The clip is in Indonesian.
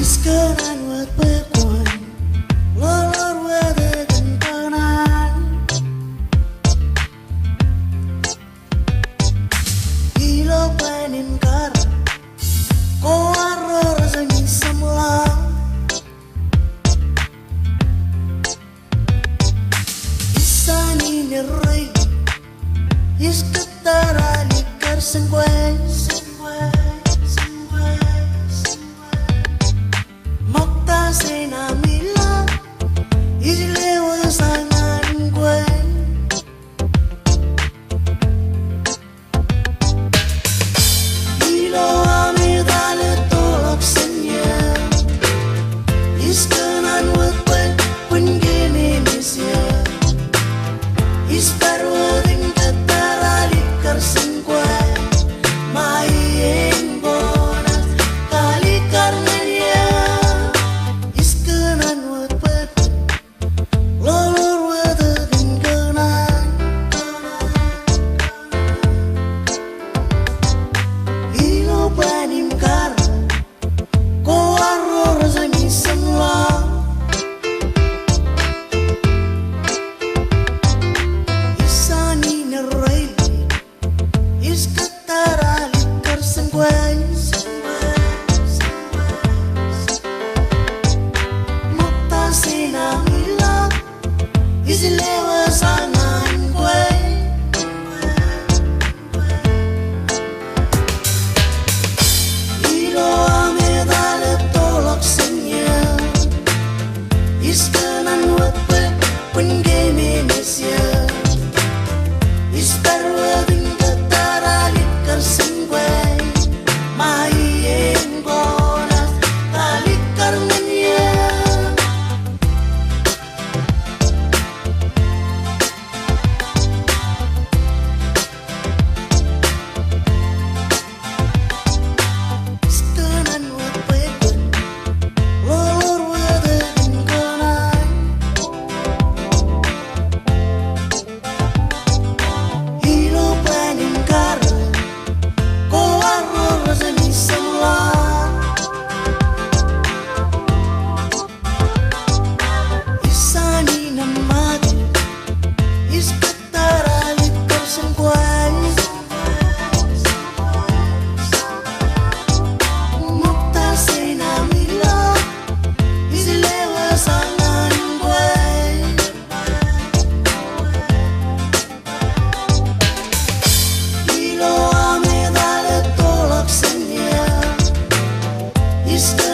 Iskenan wat pekuan lolor wade gentenan ilo panin kar koaro rasanya semlang isani nerai isketara likar sengkwai Senamila ilewa sangan gwen ilo amidale tolak senya iskenan wetwen penggene misya isparwa tingkat tarali karsengkwen maien bonas kali karnanya Isilewa sangan kue ilo amedale tolak senya iskenan wetwe penggene mesya istarwa tingkat tarali karsengkwe maien bonas kali karmenya It's